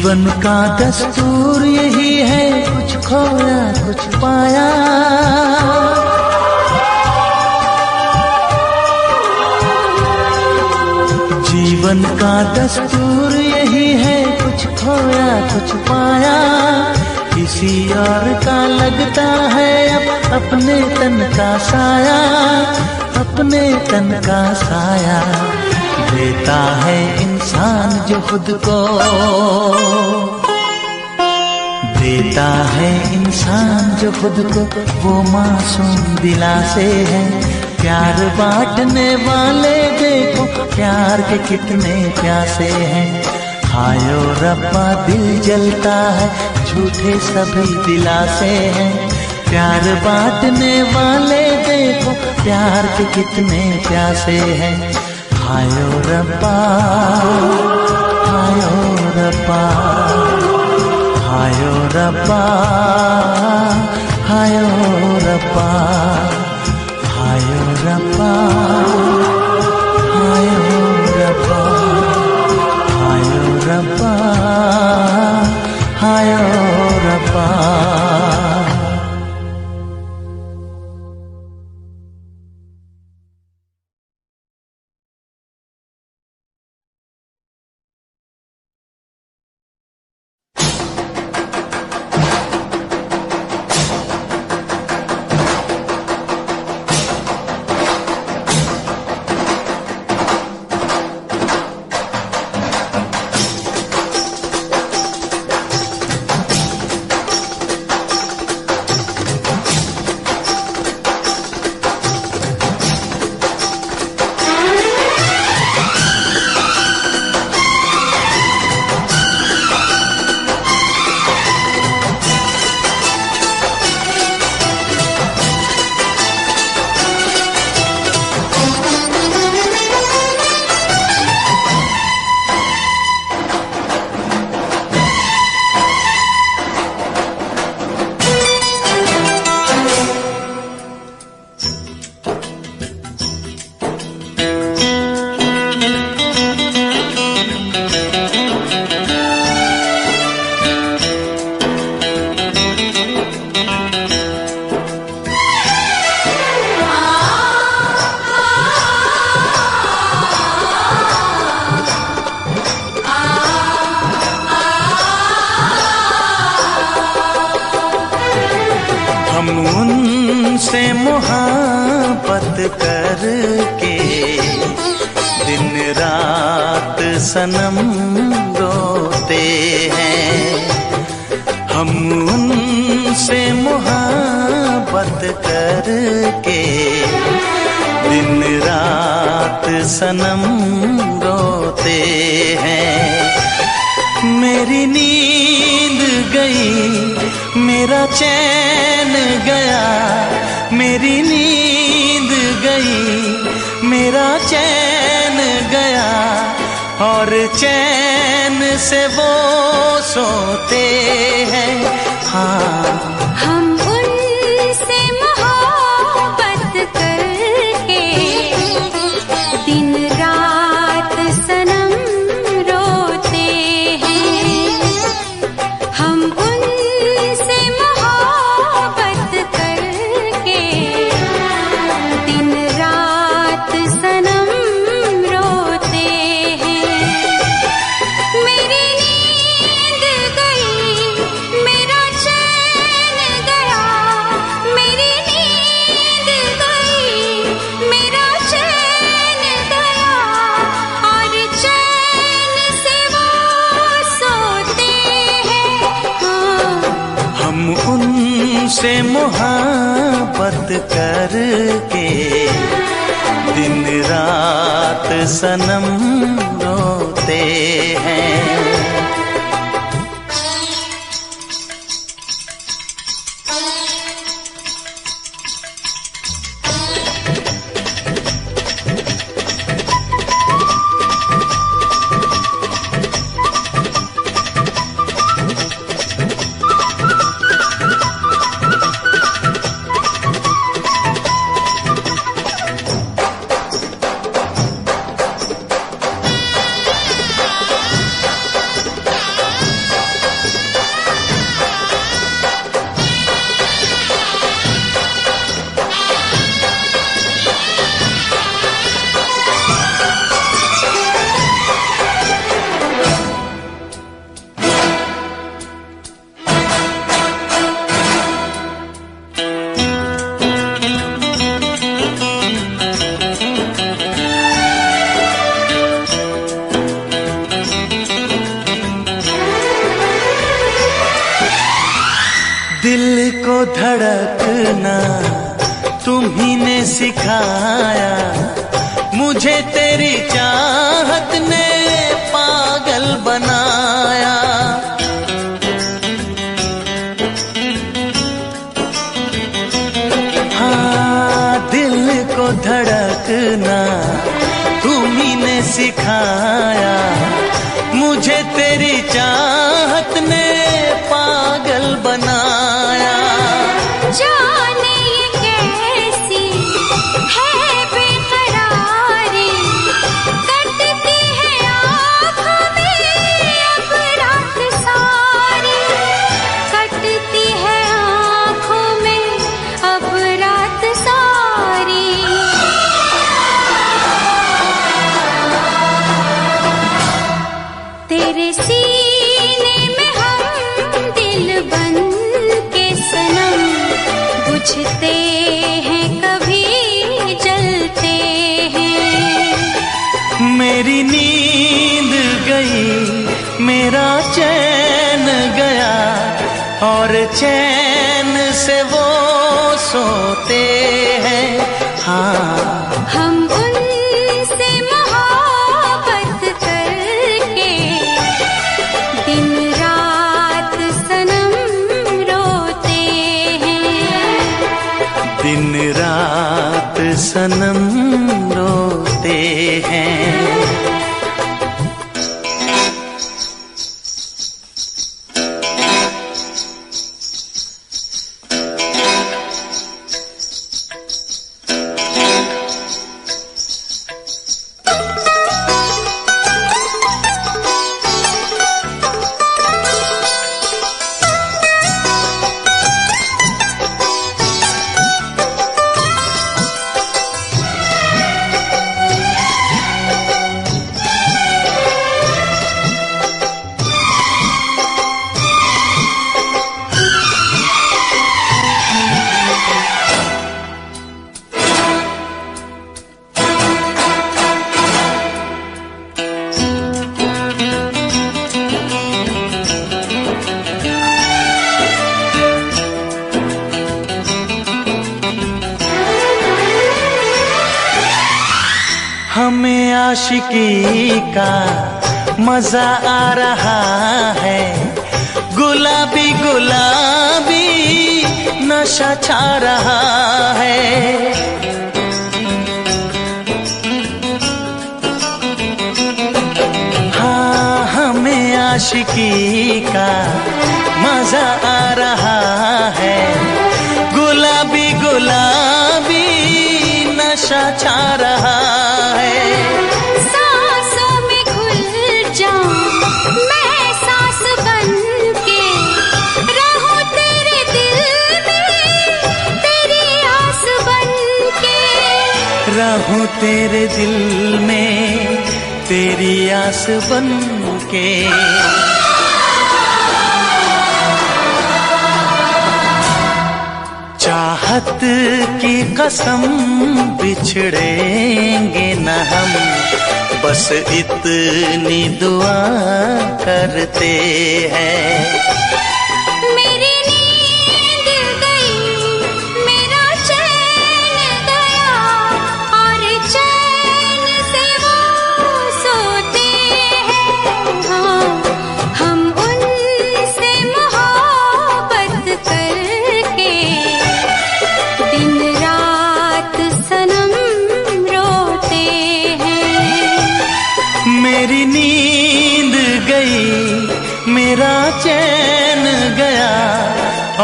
जीवन का दस्तूर यही है, कुछ खोया कुछ पाया। जीवन का दस्तूर यही है, कुछ खोया कुछ पाया। किसी और का लगता है अब अपने तन का साया, अपने तन का साया। देता है इंसान जो खुद को, देता है इंसान जो खुद को, वो मासूम दिलासे है। प्यार बांटने वाले देखो, प्यार के कितने प्यासे हैं। हायो रब्बा दिल जलता है, झूठे सभी दिलासे हैं। प्यार बांटने वाले देखो, प्यार के कितने प्यासे हैं। हायो रब्बा, हायो रब्बा, हायो रब्बा, हायो रब्बा, हायो रब्बा, हायो रब्बा, हायो रब्बा, हायो रब्बा। उनसे मोहब्बत करके दिन रात सनम रोते हैं। हम उनसे मोहब्बत करके दिन रात सनम रोते हैं। मेरी नींद गई, मेरा चैन गया, मेरी नींद गई, मेरा चैन गया, और चैन से वो सोते हैं। हाँ, हम उनसे मोहब्बत करके दिन रात सनम रोते हैं। हम उनसे मोहब्बत करके दिन रात सनम रोते हैं। मेरी नींद गई, मेरा चैन गया, मेरी नींद गई, मेरा चैन गया, और चैन से वो सोते हैं। हाँ, हम उनसे मोहब्बत करके दिन रात सनम रोते हैं। दिल को धड़कना तुम्ही ने सिखाया, मुझे तेरी चाहत ने पागल बनाया। हाँ, दिल को धड़कना तुम्ही ने सिखाया, मुझे तेरी चाहत ने पागल बनाया। जाने ये कैसी है बेकरारी, कटती है आँखों में अब रात सारी, कटती है आँखों में अब रात सारी। तेरे सीने में हम दिल बन के सनम, बुझते हैं कभी जलते हैं। मेरी नींद गई, मेरा चैन गया, और चैन से वो सोते हैं। हाँ, हम उनसे मोहब्बत करके दिन रात सनम रोते हैं। दिन रात सनम रोते हैं। हमें आशिकी का मजा आ रहा है, गुलाबी गुलाबी नशा छा रहा है। हाँ, हमें आशिकी का मजा आ रहा है, गुलाबी गुलाबी नशा छा रहा है। सांसों में घुल जाऊं मैं सांस बन के, रहूं तेरे दिल में तेरी आस बन के, रहूं तेरे दिल में तेरी आस बन के। चाहत की कसम बिछड़ेंगे न हम, बस इतनी दुआ करते हैं। मेरी नींद गई, मेरा चैन गया, और चैन से वो सोते हैं। हाँ, हम उनसे मोहब्बत करके दिन रात सनम रोते हैं। मेरी नींद गई, मेरा चैन गया,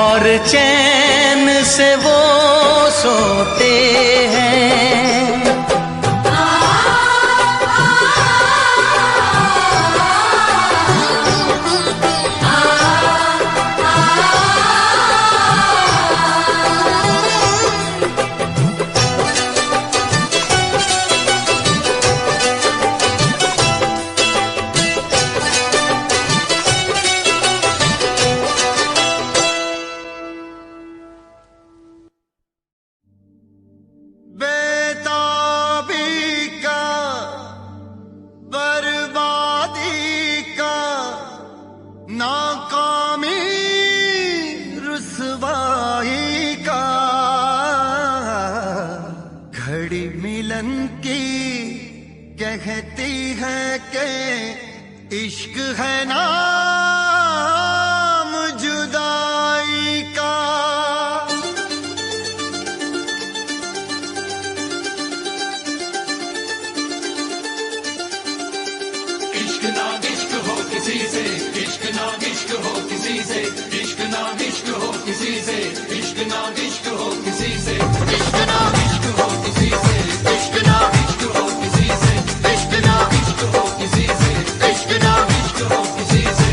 और चैन से वो सोते हैं। धड़कन की कहती है कि इश्क है नाम जुदाई का। इश्क ना इश्क हो किसी से, इश्क ना इश्क हो किसी से, इश्क ना इश्क हो किसी से, इश्क ना इश्क हो किसी से, इश्क ना इश्क हो किसी से, इश्क ना इश्क हो किसी से, इश्क ना इश्क हो किसी से, इश्क ना इश्क हो किसी से।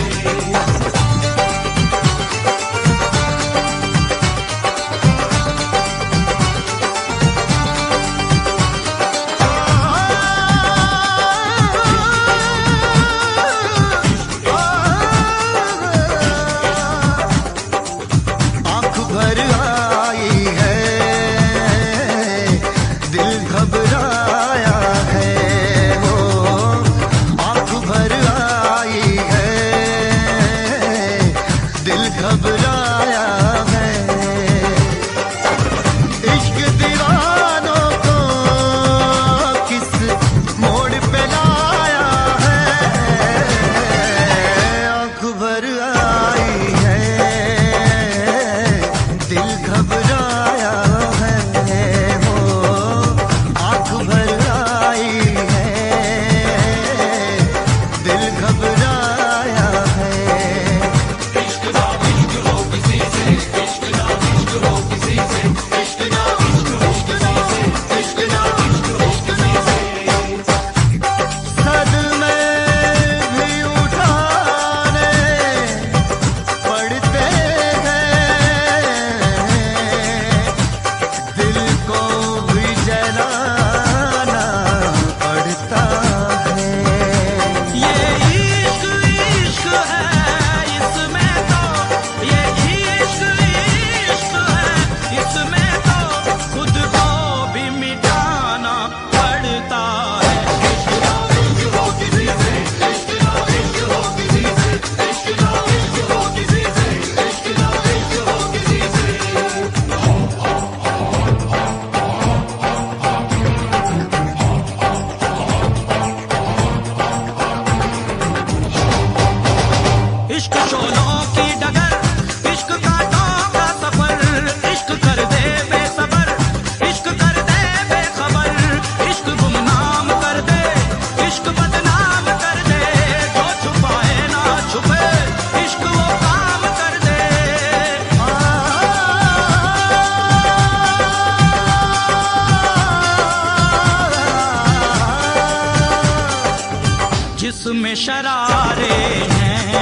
जिसमें शरारे हैं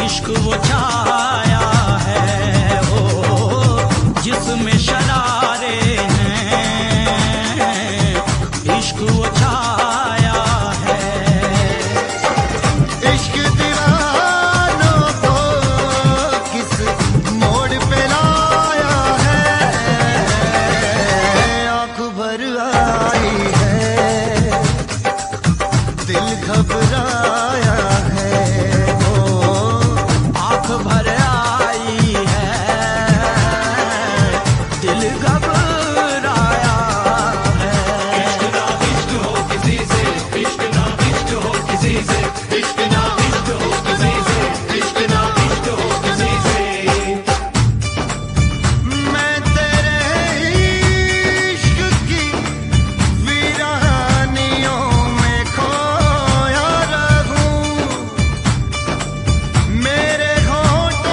इश्क वो छाया है, ओ जिसमें शरारे हैं इश्क वो छाया है। इश्क दीवानों को किस मोड़ पे लाया है, आँख भर आई है, दिल घबराया है, ओ आँख भर आई है, दिल घबराया है। इश्क ना इश्क हो किसी से, इश्क ना इश्क हो किसी से, इश्क ना इश्क हो किसी से, इश्क ना इश्क हो किसी से। मैं तेरे इश्क की वीरानियों में खोया रहूं, मेरे होंठ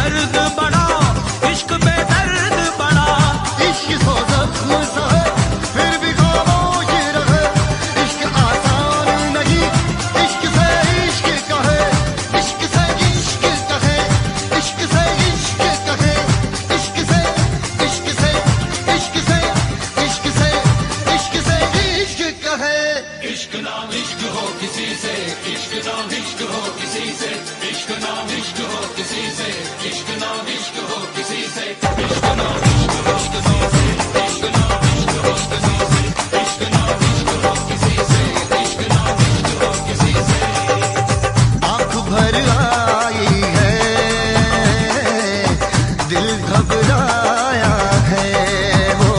दर्द बड़ा, इश्क बेदर्द बड़ा। इश्क सो जख्म सहे फिर भी खामोश रहे, इश्क आसान नहीं, इश्क से इश्क कहे, इश्क से इश्क कहे, इश्क से इश्क कहे, इश्क से इश्क से इश्क से इश्क से इश्क से इश्क कहे। इश्क नाम इश्क हो किसी से, इश्क नाम इश्क हो किसी से, इश्क नाम इश्क हो किसी से, इश्क नाम इश्क हो किसी से, इश्क नाम इश्क हो किसी से, इश्क नाम इश्क हो किसी से, इश्क नाम इश्क हो किसी से, इश्क नाम इश्क हो किसी से। आँख भर आई है, दिल घबराया है वो,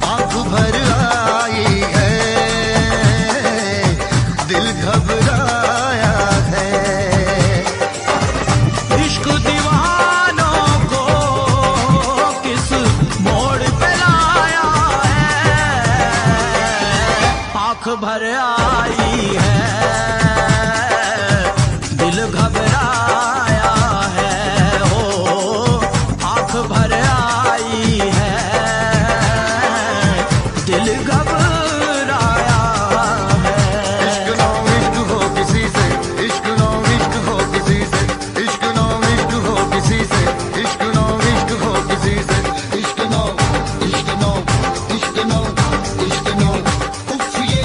आँख भर आई है, दिल घबराया है। इश्क दीवानों को किस मोड़ पे लाया है, आंख भर आई है, दिल घबराया है। हो आंख भर आई है, दिल घबराया है। इश्क नाम इश्क हो किसी से, इश्क नाम इश्क हो किसी से, इश्क नाम इश्क हो किसी से, इश्क नाम इश्क हो किसी से, इश्क नाम इश्क नाम इश्क नाम इश्क नाम। उफ ये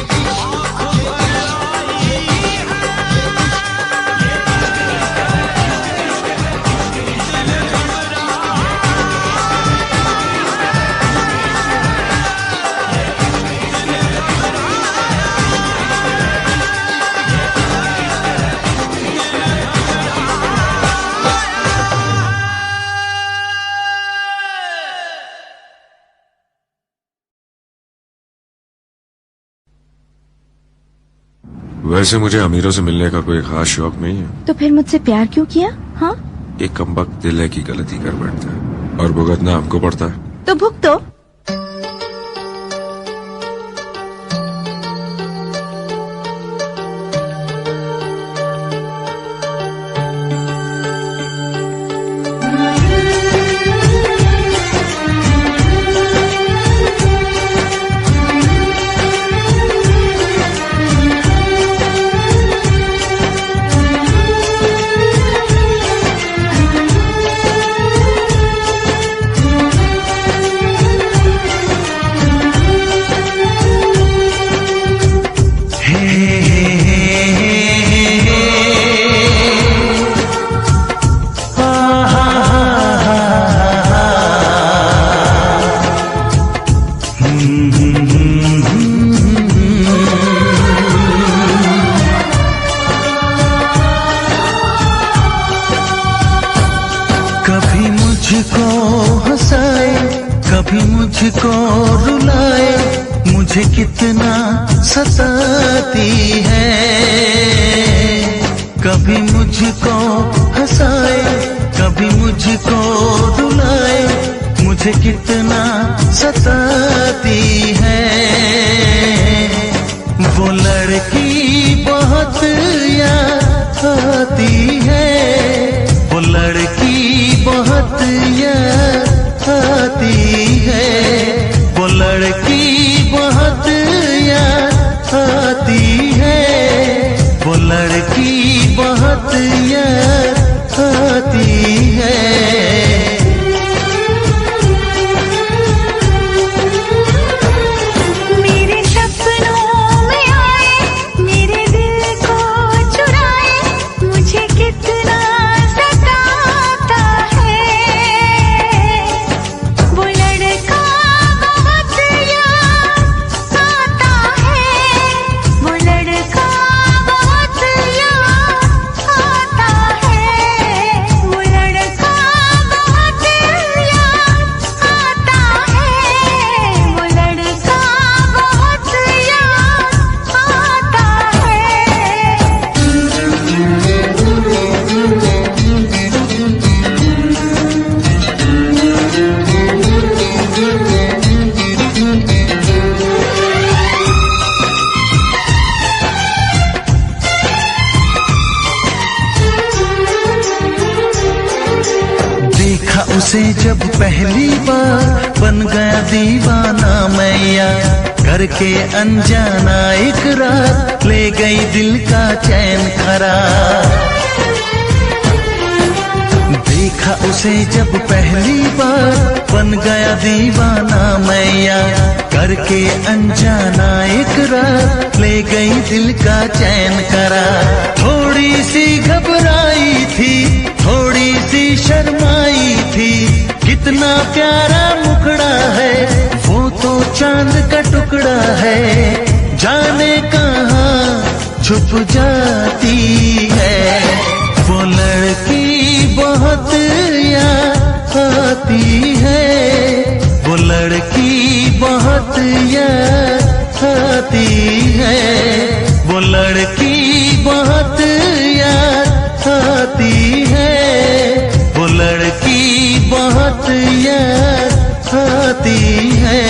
वैसे मुझे अमीरों से मिलने का कोई खास शौक नहीं है। तो फिर मुझसे प्यार क्यों किया? हाँ, एक कमबख्त दिल है की गलती कर बैठता है और भुगतना हमको पड़ता है। तो भुगतो। कभी मुझको हंसाए, कभी मुझको रुलाए, मुझे कितना सताती है। कभी मुझको हंसाए, कभी मुझको रुलाए, मुझे कितना सताती है। वो लड़की बहुत याद आती है, वो लड़की बहुत याद आती है, वो लड़की बहुत याद आती है, वो लड़की बहुत याद आती है। मेरे सपनों में आए, मेरे दिल को चुराए, मुझे कितना सताता है। उसे जब पहली बार बन गया दीवाना मैया, करके अनजाना इकरार ले गई दिल का चैन करार। देखा उसे जब पहली बार बन गया दीवाना मैया, करके अनजाना इकरार ले गई दिल का चैन करार। थोड़ी सी घबराई थी, थोड़ी सी शर्माई थी, कितना प्यारा मुखड़ा है वो तो चांद का टुकड़ा है, जाने कहाँ छुप जाती है। वो लड़की बहुत याद आती है, वो लड़की बहुत याद आती है, वो लड़की बहुत याद आती है, वो लड़की बहुत याद आती है।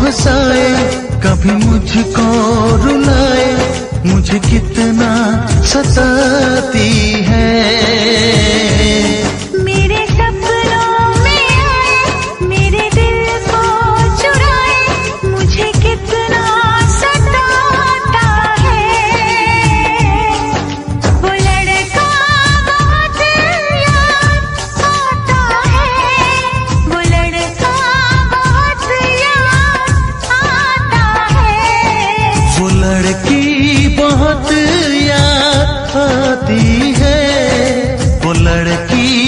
हंसाए कभी मुझको रुलाए, मुझे कितना सताती है। मेरे सपनों में आए, मेरे दिल को चुराए, मुझे कितना सताता है। वो लड़का बहुत याद आता है, वो लड़का बहुत याद आता है। वो लड़की बहुत याद आती है, वो लड़की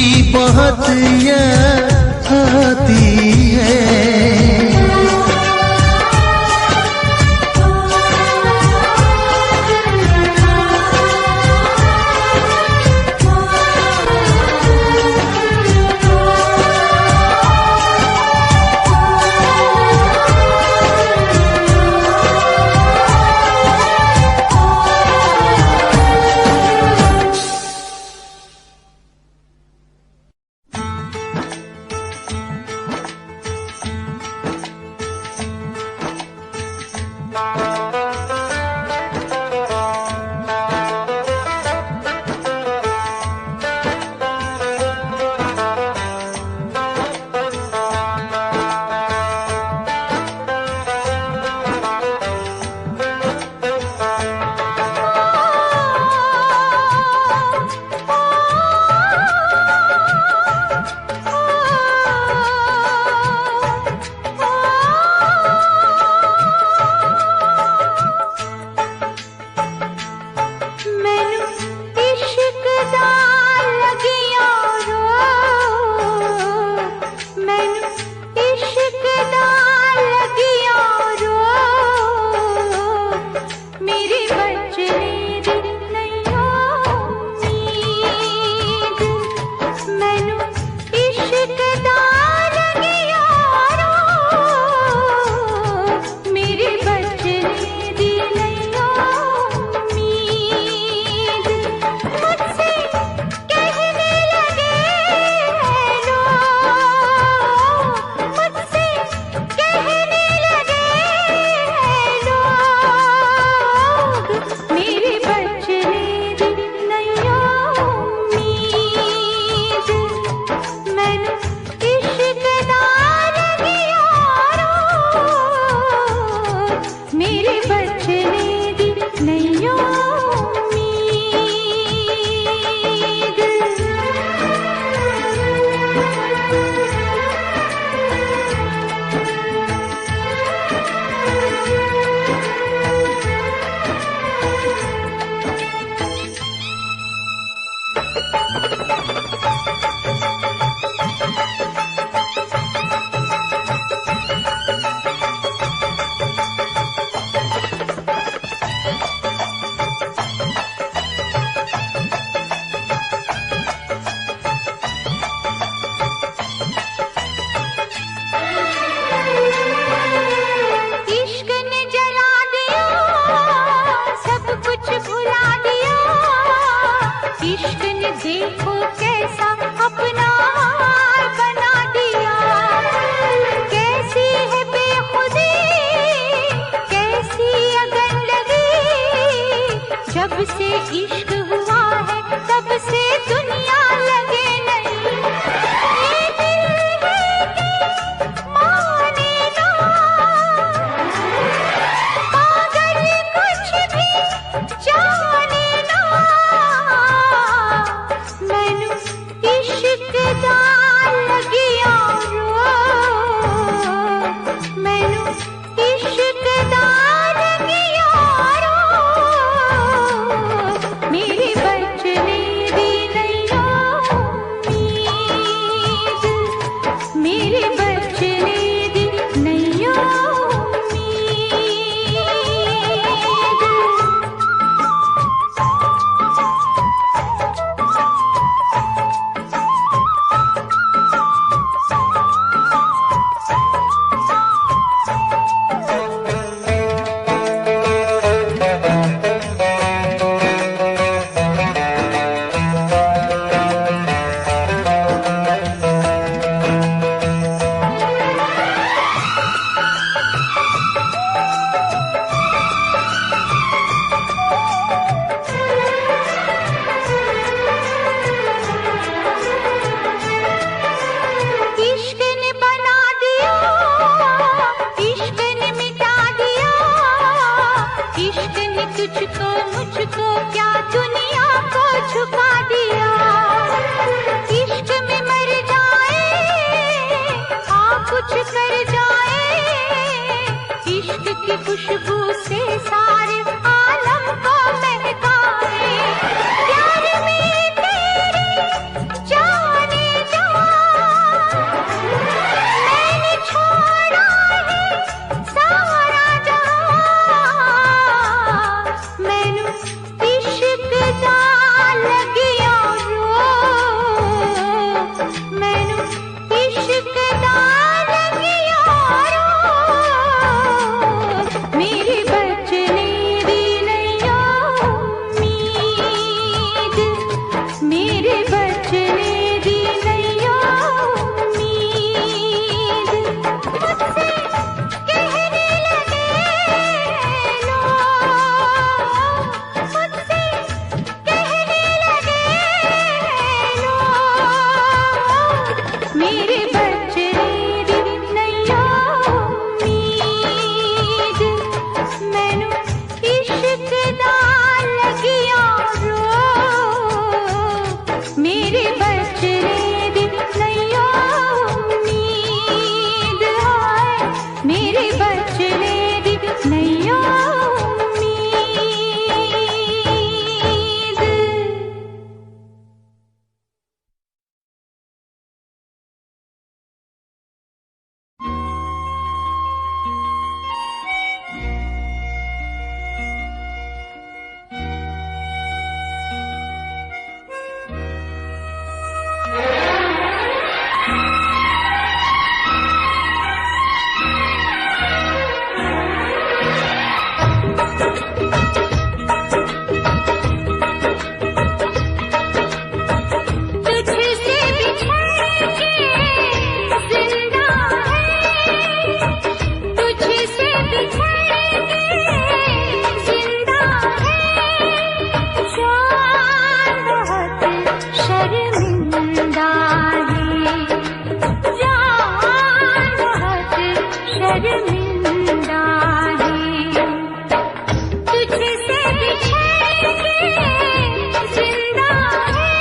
इश्क हुआ है तब से दुनिया लगे नहीं। ये दिल है कि माने ना, पागल कुछ भी जाने ना। मैनू इश्क दा लगिया रो, मैनू इश्क दा लगिया रो। मेरे बचने दी नैया उम्मीद, मेरे बचने दी नैया उम्मीद। इश्क ने बना दिया, इश्क ने मिटा दिया, इश्क ने तुझको मुझको क्या दुनिया को झुका दिया। इश्क में मर जाए आ कुछ कर जाए, इश्क की खुशबू से सारे आलम को महकाए। प्यार में तेरे जाने जा, मैंने छोड़ा है सारा जहां। मैनू इश्क दा लगिया रो, मैनू इश्क दा लगिया रो। मेरे बचने दी नैया उम्मीद, मेरे बचने दी नैया उम्मीद। मुझसे कहने लगे लोग, मुझसे कहने लगे लोग, मेरे बचने दी नैया उम्मीद। मैनू इश्क दा लगिया रो, मेरे बचने दी नैया उम्मीद। हाय मेरे बचने दी नैया उम्मीद। तुझसे बिछड़ के जिंदा है, तुझसे बिछड़ के जिंदा है। जान बहुत शर्मिंदा है, जान बहुत शर्मिंदा है। तुझसे बिछड़ के जिंदा है,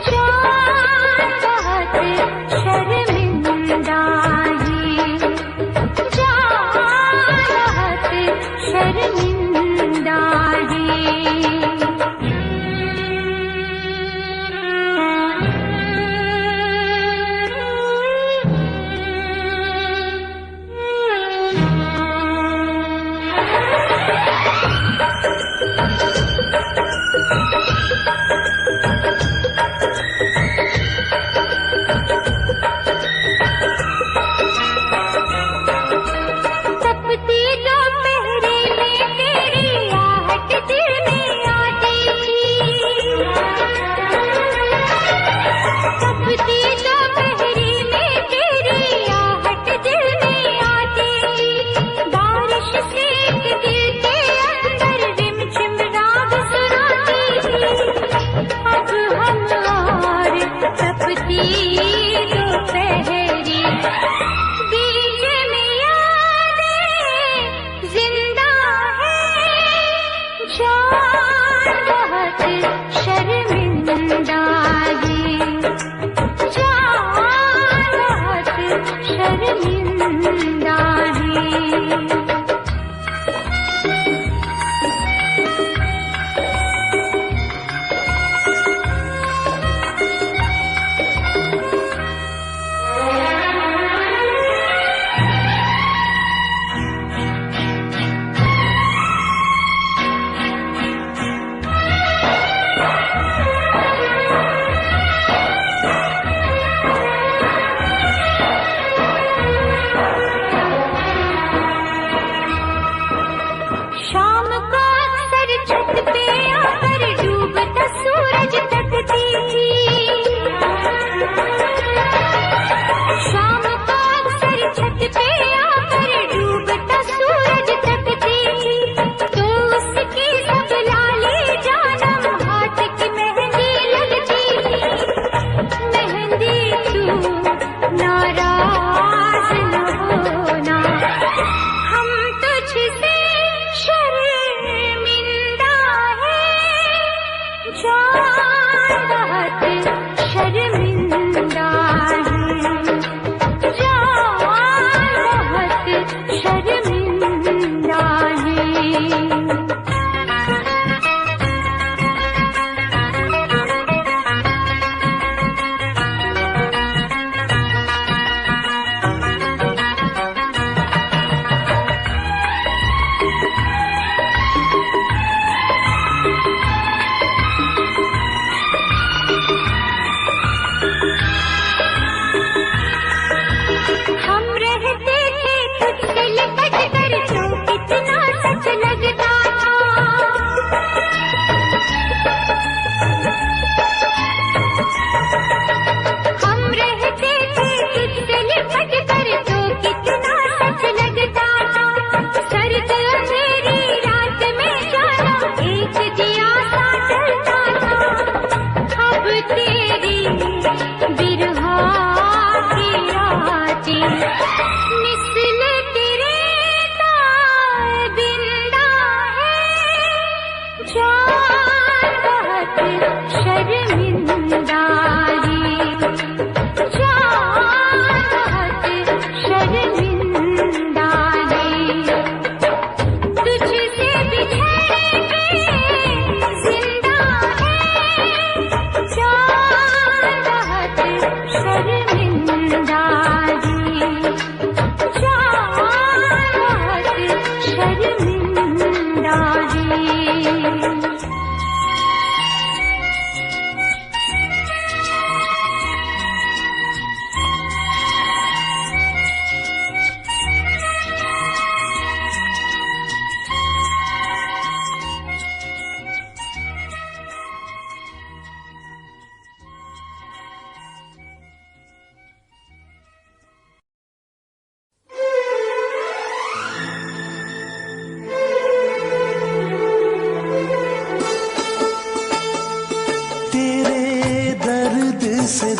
जान बहुत शर्मिंदा है, जान बहुत शर्मिंदा है।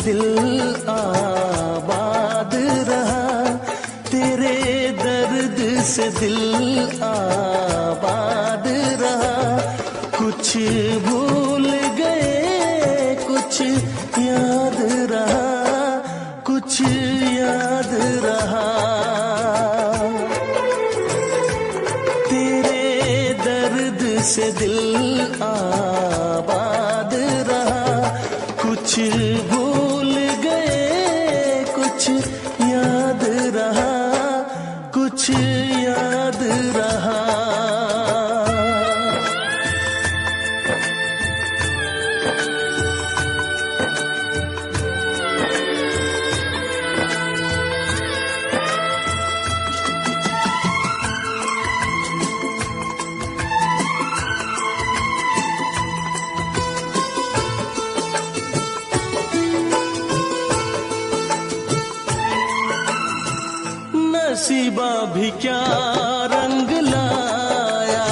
दिल आबाद रहा, तेरे दर्द से दिल आबाद रहा। कुछ भूल गए कुछ याद रहा, कुछ याद रहा। तेरे दर्द से दिल आबाद रहा, कुछ भूल गए कुछ याद रहा, कुछ याद रहा। नसीबा भी क्या रंग लाया,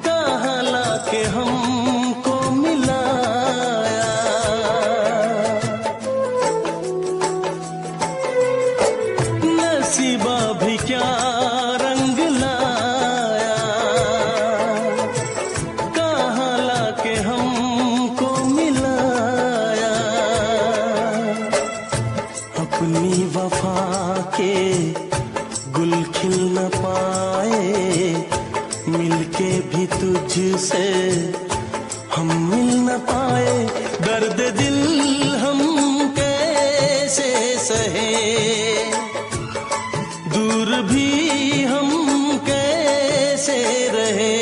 कहाँ लाके हमको मिलाया। नसीबा भी क्या रंग लाया, कहाँ लाके हमको मिलाया। अपनी वफा के गुल खिल न पाए, मिलके भी तुझसे हम मिल न पाए। दर्द दिल हम कैसे सहे, दूर भी हम कैसे रहे।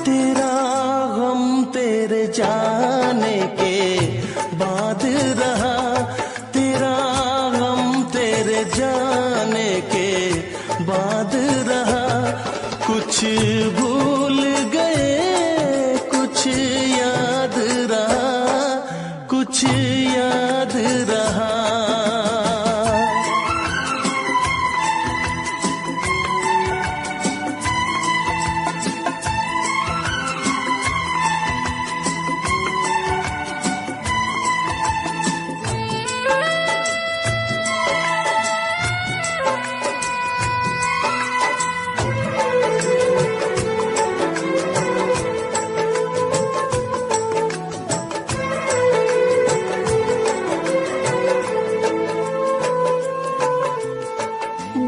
तेरा गम तेरे जाने के बाद रहा, जाने के बाद रहा। कुछ भूल गए कुछ याद रहा, कुछ याद रहा।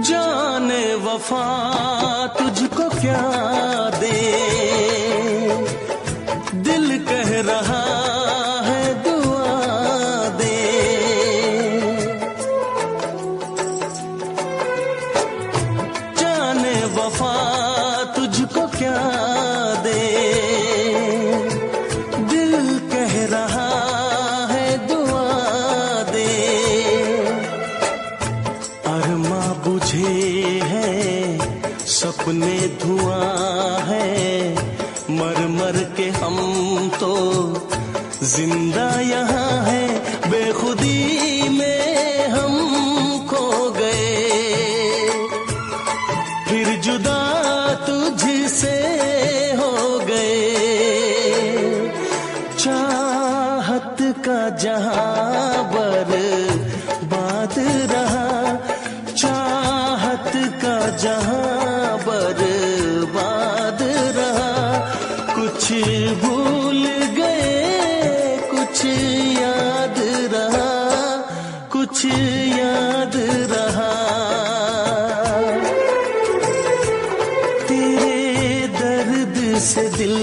जाने वफा तुझको क्या दे, दिल कह रहा है दुआ दे। जाने वफा तुझको क्या दे, दिल कह रहा है दुआ दे। अरमा बुझे हैं सपने धुआं है, मर मर के हम तो जिंदा यहाँ है। बेखुदी में हम खो गए, फिर जुदा तुझसे हो गए। चाहत का जहां बर्बाद रहा, चाहत का जहां बर्बाद रहा। कुछ भूल गए कुछ याद रहा, कुछ याद रहा। तेरे दर्द से दिल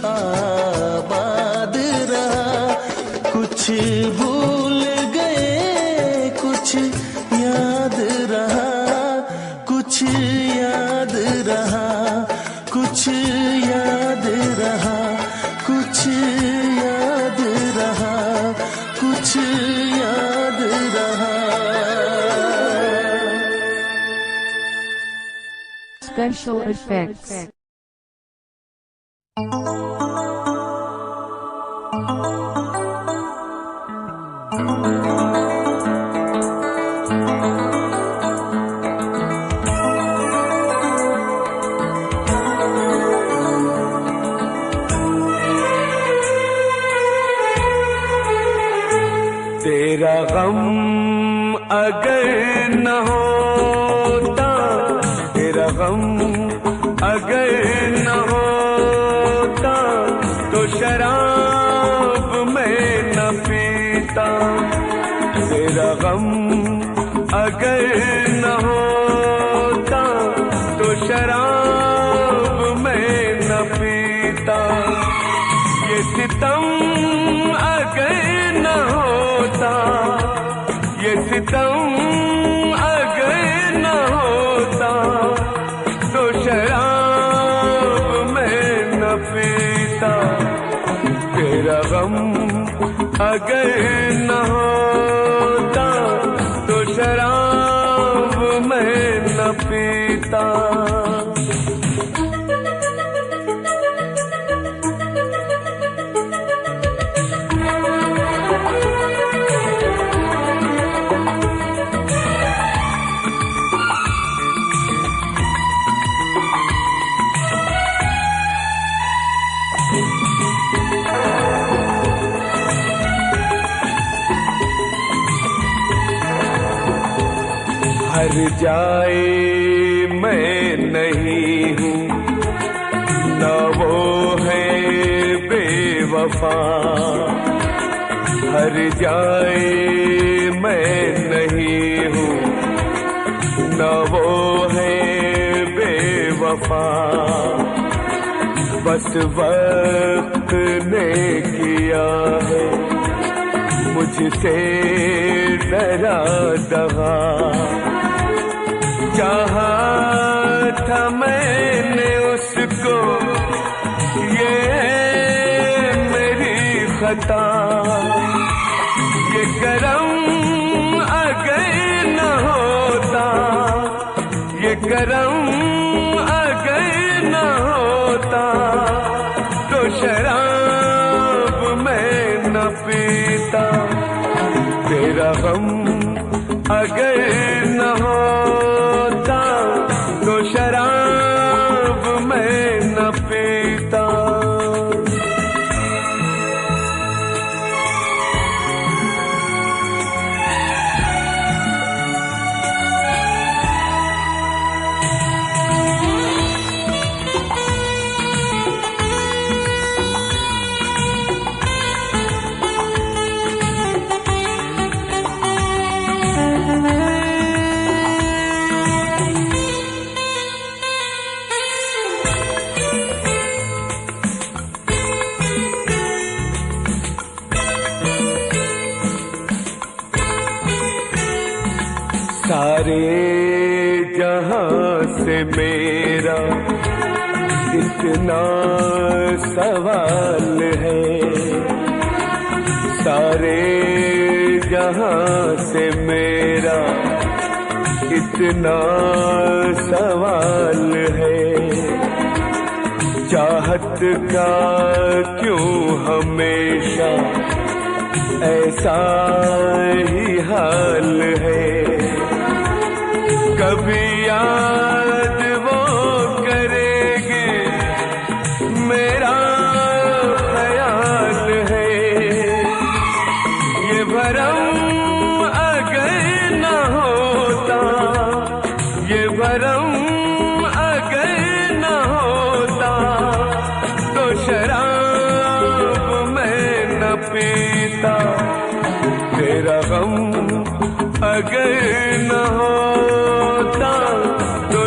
आबाद रहा, कुछ भूल गए कुछ याद रहा, कुछ याद रहा, कुछ याद रहा, कुछ याद रहा, कुछ याद रहा। Special effects. न होता तेरा गम, अगर न होता तो शराब मैं न पीता। तेरा गम अगर न होता तो शराब मैं न पीता। ये सितम अगर न होता, ये सितम अगर न होता तो शराब मैं न पीता। तेरा गम अगर न होता तो शराब मैं न पीता। हर जाए मैं नहीं हूँ, न वो है बेवफा। हर जाए मैं नहीं हूँ, न वो है बेवफा। बस वक्त ने किया है मुझसे डरा दगा। चाहा था मैंने उसको, ये मेरी खता। ये करम अगर न होता, ये करम अगर न होता तो शराब मैं न पीता। तेरा गम अगर न होता तो शराब मैं न पीता। सारे जहां से मेरा इतना सवाल है। सारे जहां से मेरा इतना सवाल है। चाहत का क्यों हमेशा ऐसा ही हाल है। कभी याद वो करेगी मेरा ख्याल है। ये भरम अगर न होता, ये भरम अगर न होता तो शराब मैं न पीता। तेरा गम अगर न होता तो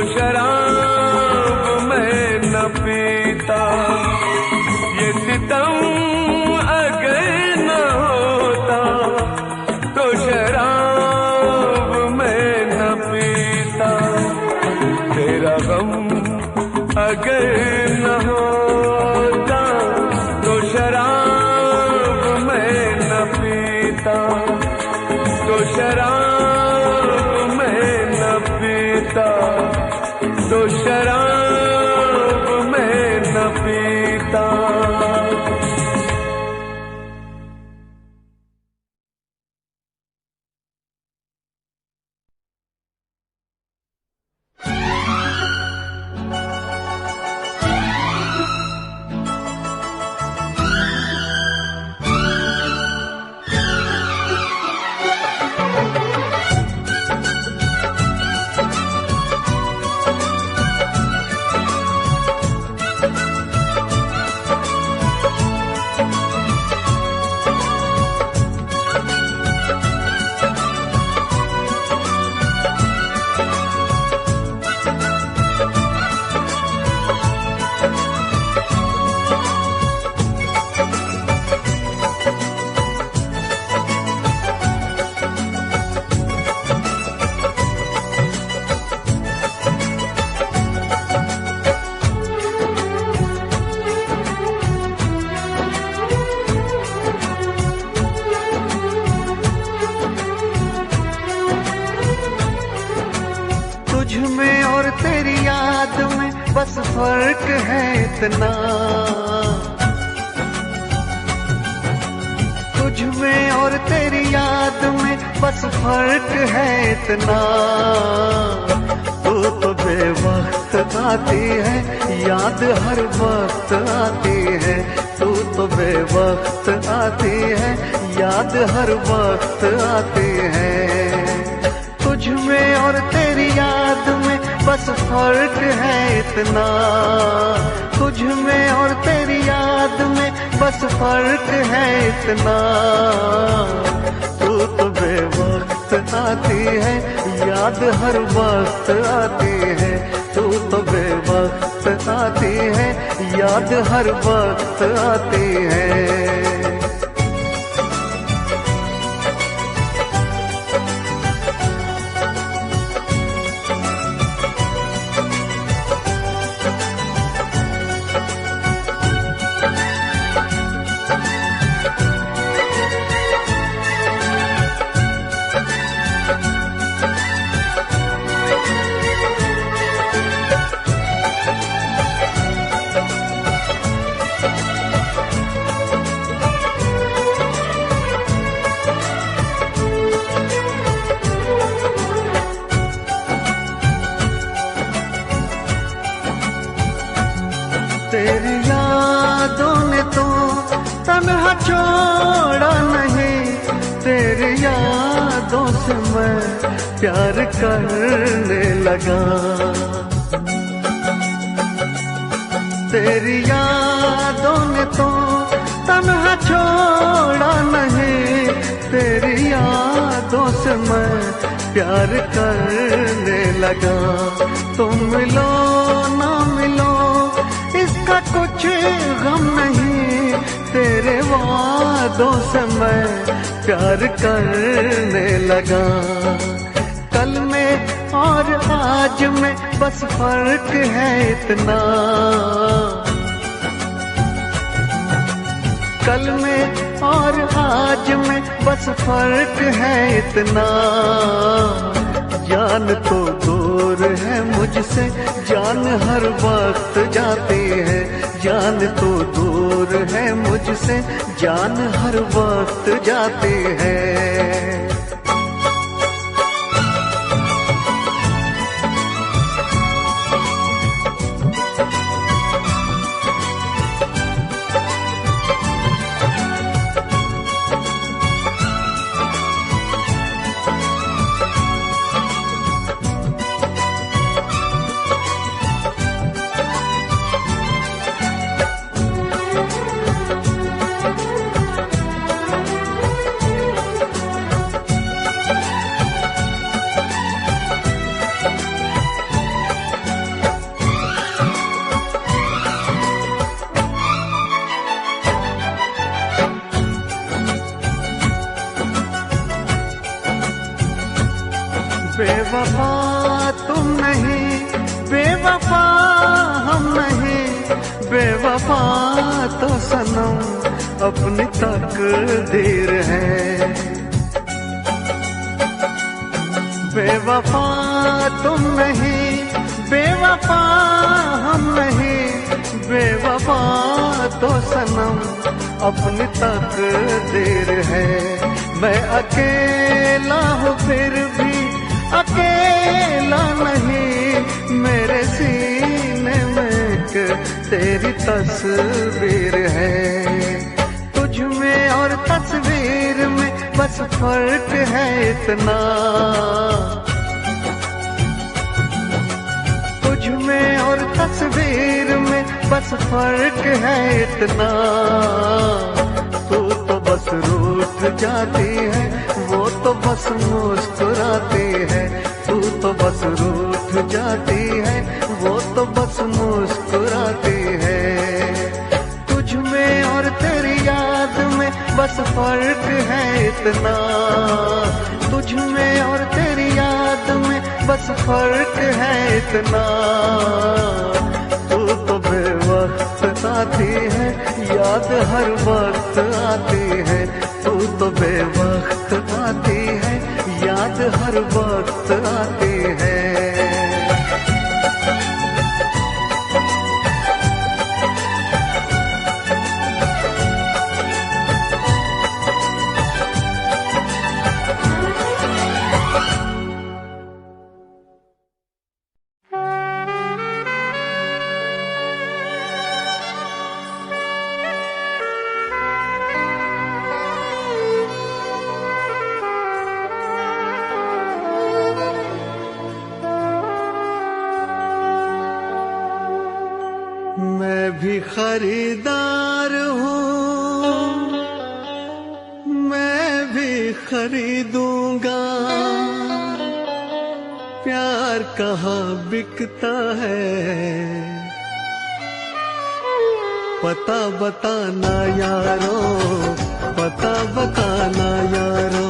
तुझ में और तेरी याद में बस फर्क है इतना, तुझ में और तेरी याद में बस फर्क है इतना। तू तो बेवक्त आती है, याद हर वक्त आती है। तू तो बेवक्त आती है, याद हर वक्त आती है। तुझ में और तेरी याद में बस फर्क है इतना, तुझ में और तेरी याद में बस फर्क है इतना। तू तो बेवक्त आती है, याद हर वक्त आती है। तू तो बेवक्त आती है, याद हर वक्त आती है। तेरी यादों ने तो तन्हा छोड़ा नहीं, तेरी यादों से मैं प्यार करने लगा। तेरी यादों ने तो तन्हा छोड़ा नहीं, तेरी यादों से मैं प्यार करने लगा। तुम मिलो ना मिलो इसका कुछ गम नहीं, तेरे वादों से मैं प्यार करने लगा। कल में और आज में बस फर्क है इतना, कल में और आज में बस फर्क है इतना। जान तो दूर है मुझसे, जान हर वक्त जाती है। जान तो दूर है मुझसे, जान हर वक्त जाती है। बेवफा तुम नहीं, बेवफा हम नहीं, बेवफा तो सनम अपनी तकदीर है। बेवफा तुम नहीं, बेवफा हम नहीं, बेवफा तो सनम अपनी तकदीर है। मैं अकेला हूँ फिर भी अकेला नहीं, मेरे सीने में एक तेरी तस्वीर है। तुझ में और तस्वीर में बस फर्क है इतना, तुझ में और तस्वीर में बस फर्क है इतना। तू तो बस रूठ जाती है, वो तो बस मुस्कुराती है। तू तो बस रूठ जाती है, वो तो बस मुस्कुराती है। तुझ में और तेरी याद में बस फर्क है इतना, तुझ में और तेरी याद में बस फर्क है इतना। तू तो बेवक्त आती है, याद हर वक्त आती है। तू तो बेवक्त आती है, याद हर वक्त आती है। भी खरीदार हूँ, मैं भी खरीदूंगा। प्यार कहाँ बिकता है, पता बताना यारो, पता बताना यारो।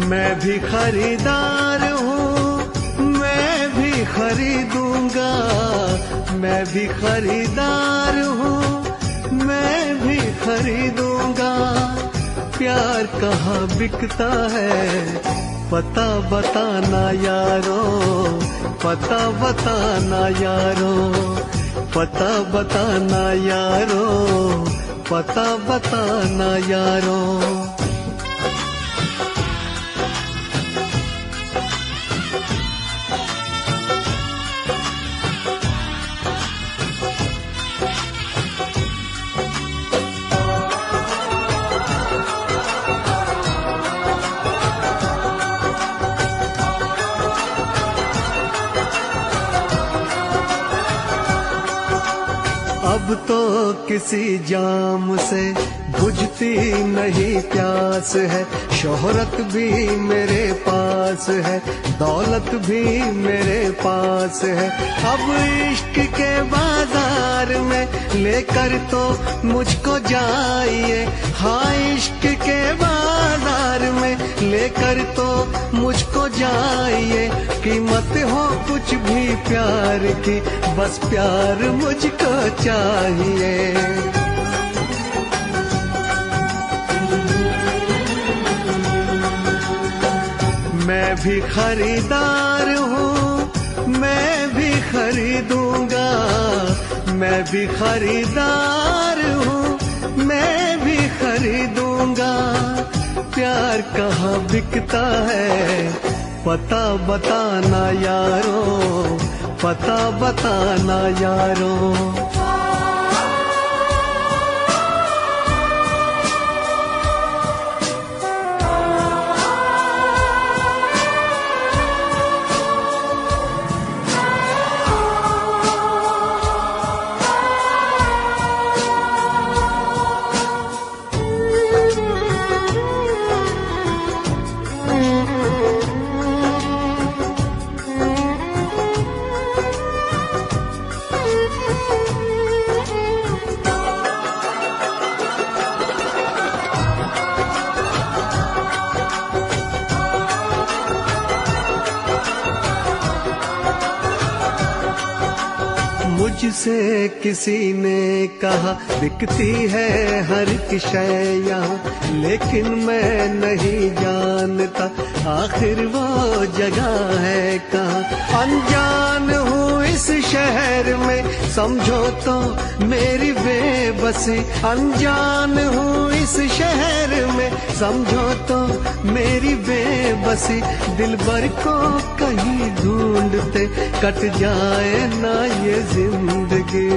मैं भी खरीदार हूँ, मैं भी खरीदूंगा। मैं भी खरीदार हूँ, मैं भी खरीदूंगा। प्यार कहाँ बिकता है, पता बताना यारो, पता बताना यारो, पता बताना यारो, पता बताना यारो। अब तो किसी जाम से बुझती नहीं प्यास है। शोहरत भी मेरे पास है, दौलत भी मेरे पास है। अब इश्क के बाजार में लेकर तो मुझको जाइए। हाँ, इश्क के बाजार में लेकर तो मुझको जाइए। कीमत हो कुछ भी प्यार की, बस प्यार मुझको चाहिए। मैं भी खरीदार हूँ, मैं भी खरीदूंगा। मैं भी खरीदार हूँ, मैं भी खरीदूंगा। प्यार कहाँ बिकता है, पता बताना यारो, पता बताना यारो। मुझसे किसी ने कहा बिकती है हर एक शय यहाँ, लेकिन मैं नहीं जानता आखिर वो जगह है कहाँ। अनजान हूँ इस शहर में, समझो तो मेरी बेबसी। अनजान हूँ इस शहर में, समझो तो मेरी बेबसी। दिलबर को कहीं ढूंढते कट जाए ना ये जिंदगी।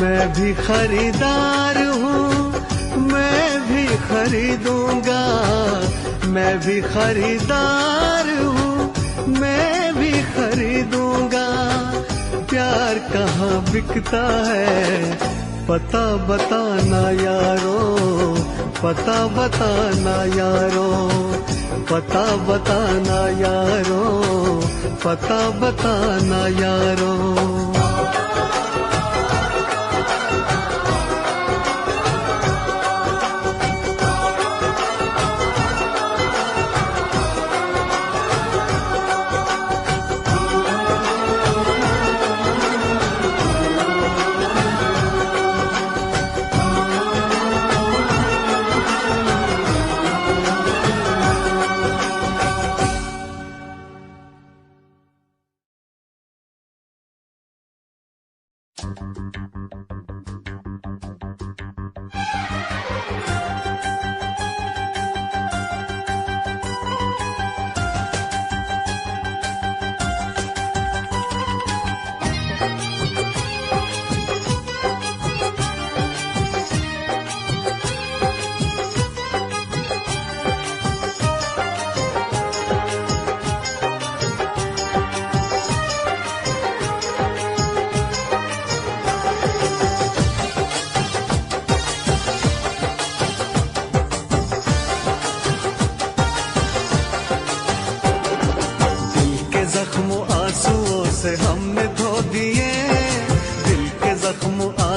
मैं भी खरीदार हूँ, मैं भी खरीदूंगा। मैं भी खरीदार हूँ, मैं भी खरीदूंगा। प्यार कहाँ बिकता है, पता बताना यारो, पता बताना यारो, पता बताना यारो, पता बताना यारो।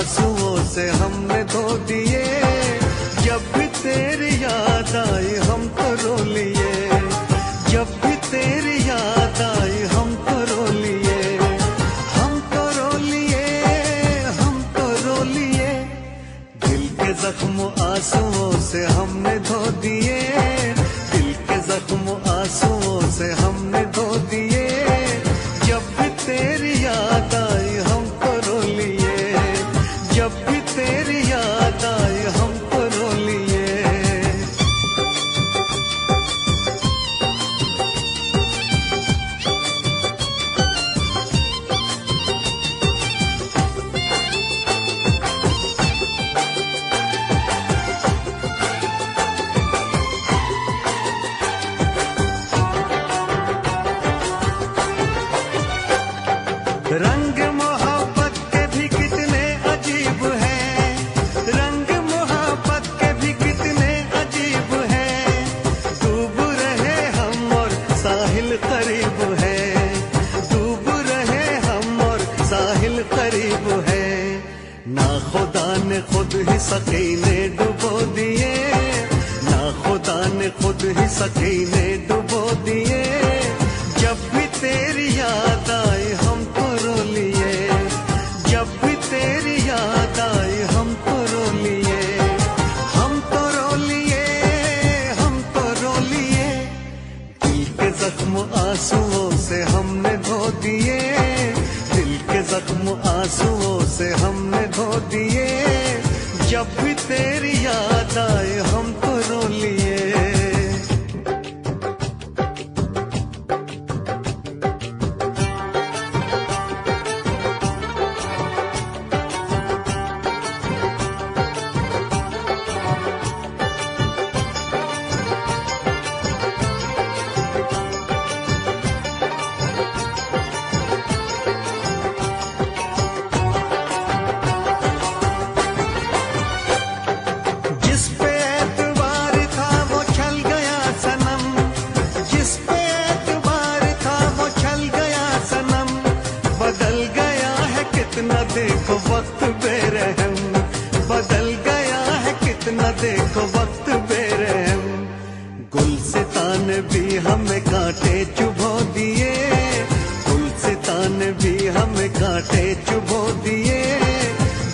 आंसुओं से हमने धो दिए, जब भी तेरी याद आई हम तो रो लिए, जब भी तेरी याद आई हम तो रो लिए, हम तो रो लिए, हम तो रो लिए। दिल के जख्म आंसुओं से हमने धो दिए, दिल के जख्म आंसुओं से हमने धो दिए, जब भी तेरी याद आई हम तो रो लिए, जब भी तेरी याद आई हम तो रो लिए। रंग मोहब्बत के भी कितने अजीब हैं, रंग मोहब्बत के भी कितने अजीब हैं, डूब रहे हम और साहिल करीब है, डूब रहे हम और साहिल करीब है। ना खुदा ने खुद ही सकीने डुबो दिए, ना खुदा ने खुद ही सकीने डुबो दिए, जब भी तेरी याद आई हम तो रो लिए, जब भी तेरी याद आई हम तो रो लिए, हम तो रो लिए, हम तो रो लिए। दिल के जख्म आंसुओं से हमने धो दिए, दिल के जख्म आंसुओं से हमने धो दिए, जब भी तेरी याद आई हम तो रो लिए। जिस पे एतबार था वो छल गया सनम, जिस पे एतबार था वो छल गया सनम, बदल गया है कितना देखो वक्त बेरहम, बदल गया है कितना देखो वक्त बेरहम। गुलसितान भी हमें कांटे चुभो दिए, गुलसितान भी हमें कांटे चुभो दिए,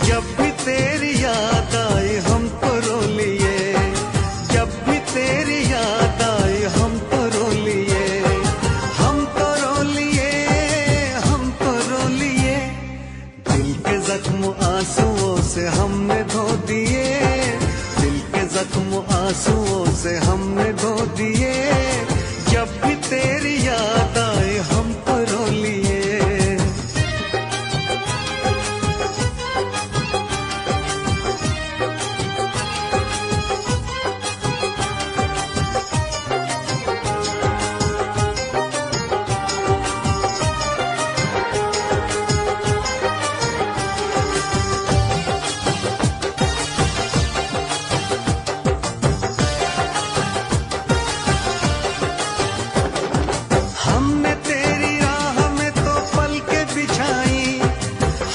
जब भी तेरी याद आई हम तो रो लिए, जब भी तेरी याद आई हम तो रो लिए, हम तो रो लिए, हम तो रो लिए। दिल के जख्म आंसुओं से हमने धो दिए, दिल के जख्म आंसुओं से हमने धो दिए, जब भी तेरी याद आई हम तो रो लिए। हमने तेरी राह में तो पलकें बिछाई,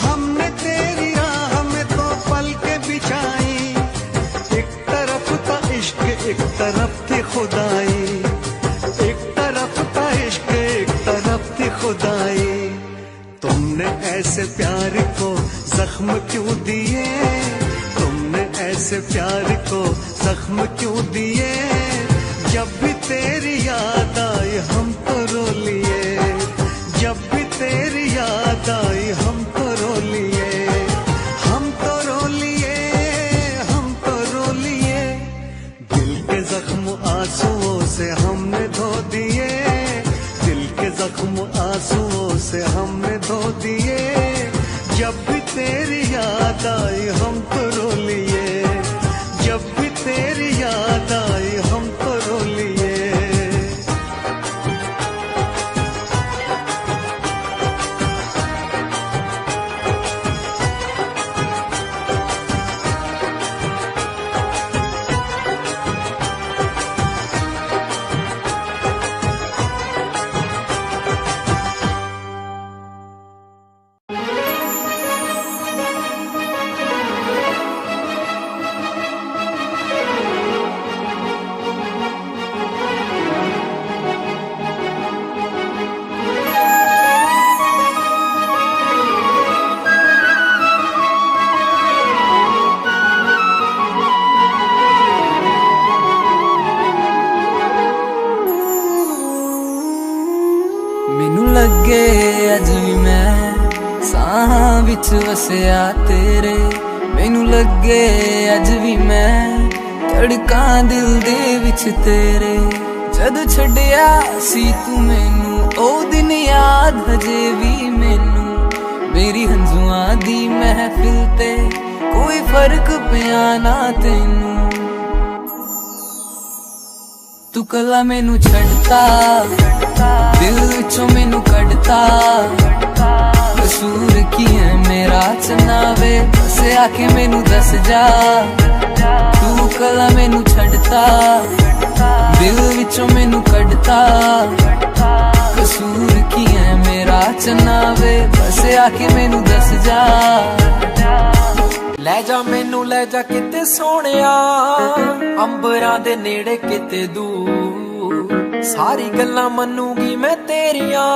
हमने तेरी राह में तो पलकें बिछाई, एक तरफ था इश्क एक तरफ थी खुदाई, एक तरफ था इश्क एक तरफ थी खुदाई। तुमने ऐसे प्यार को जख्म क्यों दिए, तुमने ऐसे प्यार को जख्म क्यों दिए, जब भी तेरी याद आई हम तो रो लिए, जब भी तेरी याद आई हम तो रो लिए, हम तो रो लिए, हम तो रो लिए। दिल के जख्म आंसुओं से हमने धो दिए, दिल के जख्म आंसुओं से हमने धो दिए, जब भी तेरी याद आई हम तो रो लिए, जब भी तेरी याद आई हम तो रो लिए। लगे अज भी मैं साहां विच वसिया तेरे, मैनू लगे अज भी मैं धड़कां दिल दे विच तेरे। जद छड्डिया सी तू मैनू ओ दिन याद हजे भी मैनू, मेरी हंजुआं दी महफिल ते कोई फर्क पिया ना तैनू। तू कला मैनू छड़ता दिल विचों मैनू कढ़ता, कसूर की है मेरा चनावे बस आके मैनू दस जा। तू कला मैनू छड़ता दिल विचों मैनू कढ़ता, कसूर की है मेरा चनावे बस आके मैनू दस जा। ले जा मैनू ले जा किते सोहणिया, अंबरां दे नेड़े किते दूर, सारी गल्लां मनूंगी मैं तेरियां,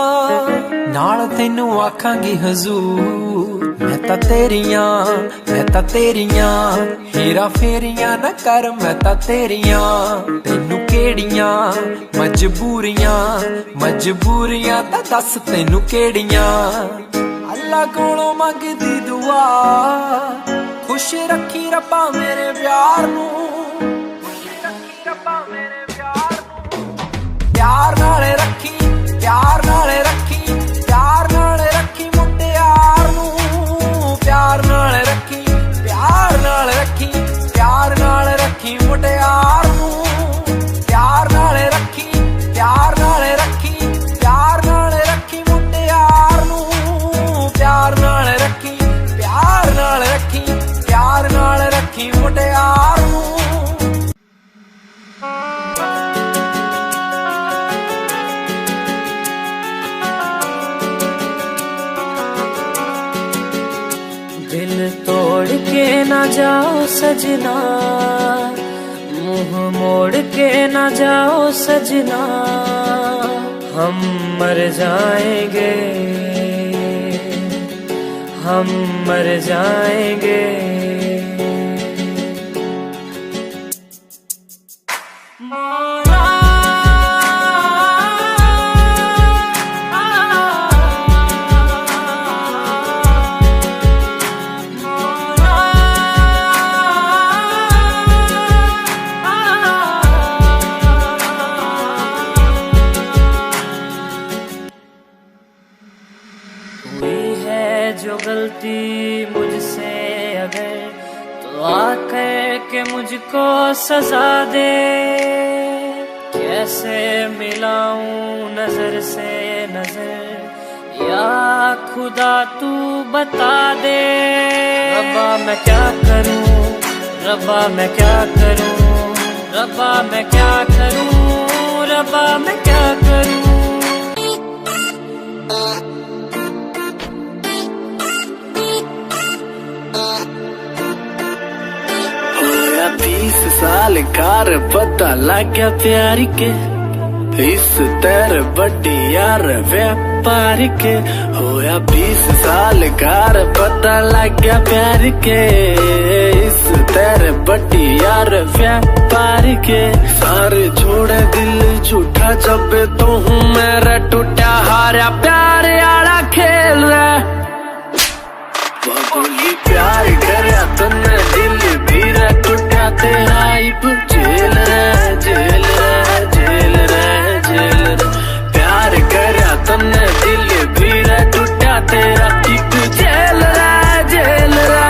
नाल तैनू आखांगी हजूर। मैं तां तेरियां हेरा फेरियां न कर, मैं तां तेरियां तैनू केड़ियां मजबूरियां तां दस तैनू केड़ियां। अल्लाह कोलों मंगदी दुआ खुश रखी रब्बा मेरे प्यार नू, प्यार नाल रखी प्यार नाल रखी प्यार नाल रखी मुटियार नू, प्यार नाल रखी प्यार नाल रखी प्यार नाल रखी मुटियार नू, प्यार नाल रखी प्यार नाल रखी प्यार नाल रखी मुटियार नू, प्यार नाल रखी प्यार नाल रखी प्यार नाल रखी मुटियार नू। दिल तोड़ के ना जाओ सजना, मुंह मोड़ के ना जाओ सजना, हम मर जाएंगे हम मर जाएंगे। जो गलती मुझसे अगर तो आकर के मुझको सजा दे, कैसे मिलाऊं नजर से नजर या खुदा तू बता दे। रब्बा मैं क्या करूं रब्बा मैं क्या करूं रब्बा मैं क्या करूं रब्बा मैं क्या करूं। होया 20 साल कार पता लग गया प्यार के, इस तेरे बड़ी यार व्यापार के। होया 20 साल कार पता लग गया प्यार के, इस तेरे बड़ी यार व्यापार के। सारे छोड़े दिल झूठा जब तो हूँ मेरा टूटा हारा प्यार आला खेल रहा। बोली प्यार करया तन्ने दिल भी रे टूटा तेरा इब जेल रे जेल रे जेल रे जेल रे। प्यार करया तन्ने दिल भी रे टूटा तेरा इब जेल रे जेल रे।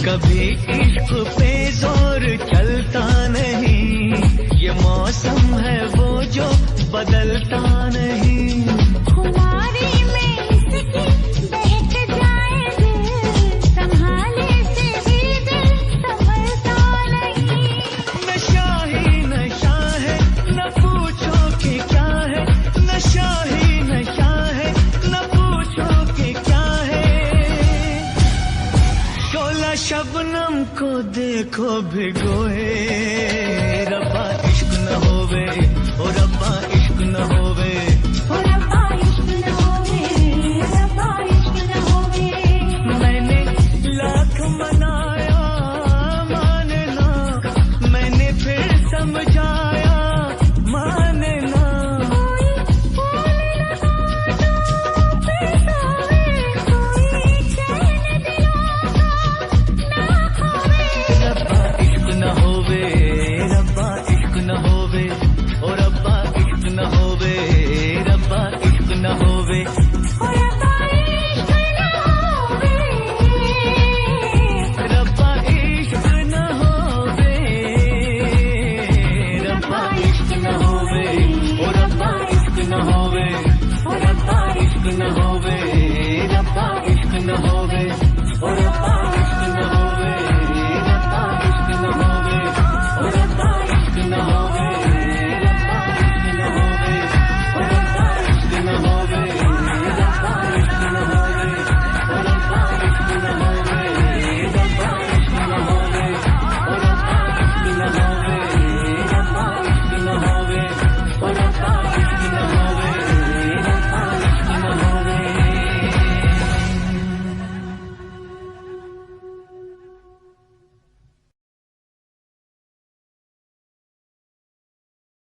कभी इश्क पे जोर चलता नहीं, ये मौसम है वो जो बदलता नहीं। खुमारी में इसकी बहक जाए दिल, संभाले से भी दिल संभलता नहीं। नशा ही नशा है, न पूछो कि क्या है, नशा ही नशा है, न पूछो कि क्या है। शोला शबनम को देखो भिगोए, रब्बा इश्क न होवे, ओ रब्बा इश्क न होवे।